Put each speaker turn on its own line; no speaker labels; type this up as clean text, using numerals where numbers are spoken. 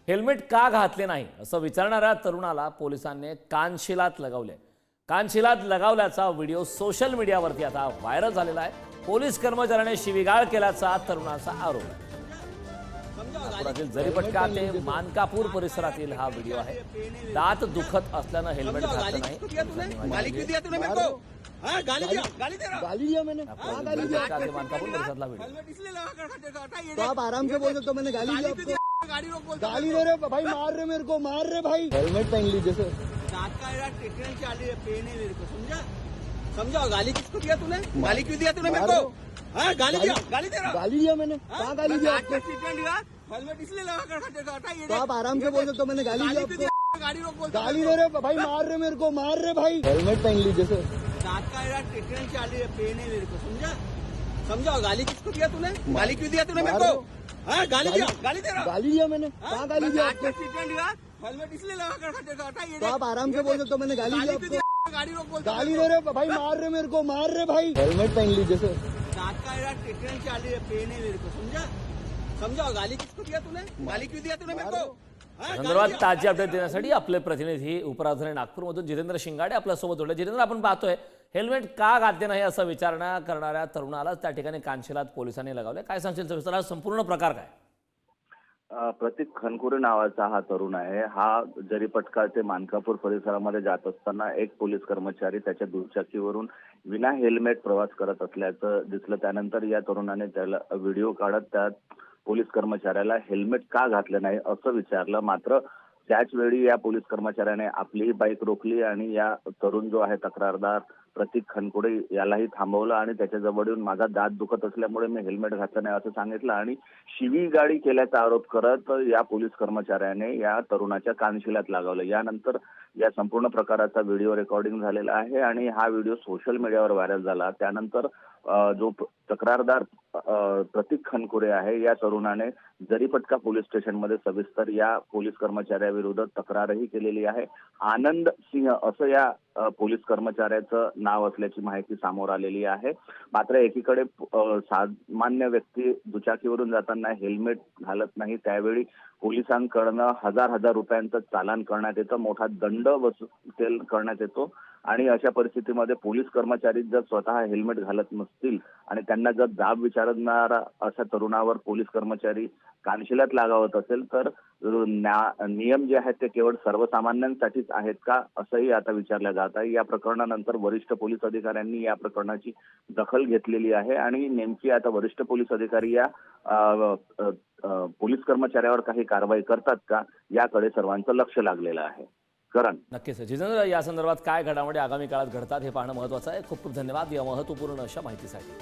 Helmet का घातले नाही असं विचारणाऱ्या तरुणाला पोलिसांनी कानशिलात लगावले। कानशिलात लगावल्याचा व्हिडिओ सोशल मीडियावरती आता व्हायरल झालेला आहे। पोलीस कर्मचाऱ्याने शिवीगाळ केल्याचा तरुणाचा आरोप आहे। नागपुरातील जरीपटका ते मानकापूर परिसरातील हा व्हिडिओ आहे। दात दुखत असल्यानं हेल्मेट घातलं नाही।
गाली दिया मैंने।
जरीपटका ते मानकापूर परिसरातला व्हिडिओ।
तो आप आराम से बोल सकते हो, मैंने गाली दी आपको। गाली दे रहे भाई, मार रहे मेरे को, मार रहे भाई। हेलमेट पहन लीजिए सर।
ट्रीटमेंट चालू है, पेन है मेरे को, समझा? समझा? गाली किसको दिया तूने? गाली क्यों दिया तूने मेरे को? हाँ, गाली दिया, गाली दे रहा।
गाली दिया मैंने। कहाँ गाली दिया आपको?
ट्रीटमेंट दिया, हेलमेट इसलिए लगा कर खाते खाता ये।
तो आप आराम से बोल सकते हो, मैंने गाली दी आपको।
गाड़ी रोक बोल।
गाली दे रहे भाई, मार रहे मेरे को, मार रहे भाई। हेलमेट पहन लीजिए सर।
दांत का ट्रीटमेंट चालू है, पेन है मेरे को, समझा? समझा? गाली किसको दिया तूने? गाली क्यों दिया तूने मेरे को? हाँ, गाली दिया, गाली दे रहा।
गाली दिया मैंने। कहाँ गाली दिया आपको?
ट्रीटमेंट दिया, हेलमेट इसलिए लगा कर खाते खाता ये।
तो आप आराम से बोल सकते हो, मैंने गाली दी आपको।
गाड़ी रोक बोल।
गाली दे रहे भाई, मार रहे मेरे को, मार रहे भाई। हेलमेट पहन लीजिए सर।
दांत का ट्रीटमेंट चालू है, पेन है मेरे को, समझा? समझा? गाली किसको दिया तूने? गाली क्यों दिया तूने मेरे को?
संदर्भात ताजी अपडेट देण्यासाठी आपले प्रतिनिधी उपराजधानी नागपूरमधून जितेंद्र शिंगाडे आपल्यासोबत जोडले। जितेंद्र, आपण पाहतोय हेल्मेट का घातले नाही असं विचारणा करणाऱ्या तरुणाला त्या ठिकाणी कानशिलात पोलिसांनी लगावले। काय सांगशील सविस्तर? हा संपूर्ण प्रकार काय?
प्रतीक खनकुरे नावाचा हा तरुण आहे। हा जरीपटका ते मानकापूर परिसरामध्ये जात असताना एक पोलीस कर्मचारी त्याच्या दुचाकीवरून विना हेल्मेट प्रवास करत असल्याचं दिसलं। त्यानंतर या तरुणाने त्याला व्हिडिओ काढत त्यात पोलीस कर्मचाऱ्याला हेल्मेट का घातलं नाही असं विचारलं। मात्र त्याच वेळी या पोलीस कर्मचाऱ्याने आपली बाईक रोखली आणि या तरुण जो आहे तक्रारदार प्रतीक खनकुरे यालाही थांबवलं आणि त्याच्याजवळ येऊन माझा दात दुखत असल्यामुळे मी हेल्मेट घातलं नाही असं सांगितलं आणि शिवीगाळी केल्याचा आरोप करत या पोलीस कर्मचाऱ्याने या तरुणाच्या कानशिलात लगावलं। यानंतर या संपूर्ण प्रकाराचा व्हिडिओ रेकॉर्डिंग झालेला आहे आणि हा व्हिडिओ सोशल मीडियावर व्हायरल झाला। त्यानंतर जो तक्रारदार प्रतीक खनकुरे आहे या तरुणाने जरीपटका पोलीस स्टेशनमध्ये सविस्तर या पोलीस कर्मचाऱ्याविरुद्ध तक्रारही केलेली आहे। आनंद सिंह असं या पोलीस कर्मचाऱ्याचं नाव असल्याची माहिती समोर आलेली आहे। मात्र एकीकडे सामान्य व्यक्ती दुचाकीवरून जाताना हेल्मेट घालत नाही, त्यावेळी पोलिसांकडनं हजार रुपयांचं चालान करण्यात येतं, मोठा दंड वसूल करण्यात येतो आणि अशा परिस्थितीमध्ये पोलीस कर्मचारी जर स्वतः हेल्मेट घालत नसतील आणि त्यांना जर जाब विचारणारा अशा तरुणावर पोलीस कर्मचारी कानशिलात लागावत असेल तर नियम जे आहेत ते केवळ सर्वसामान्यांसाठीच आहेत का असंही आता विचारलं जात आहे। या प्रकरणानंतर वरिष्ठ पोलीस अधिकाऱ्यांनी या प्रकरणाची दखल घेतलेली आहे आणि नेमकी आता वरिष्ठ पोलीस अधिकारी या पोलीस कर्मचाऱ्यावर काही कारवाई करतात का याकडे सर्वांचं लक्ष लागलेलं आहे। करण,
नक्कीच जितेंद्र, या संदर्भात काय घडामोडी आगामी काळात घडतात हे पाहणं महत्त्वाचं आहे। खूप खूप धन्यवाद या महत्त्वपूर्ण अशा माहितीसाठी।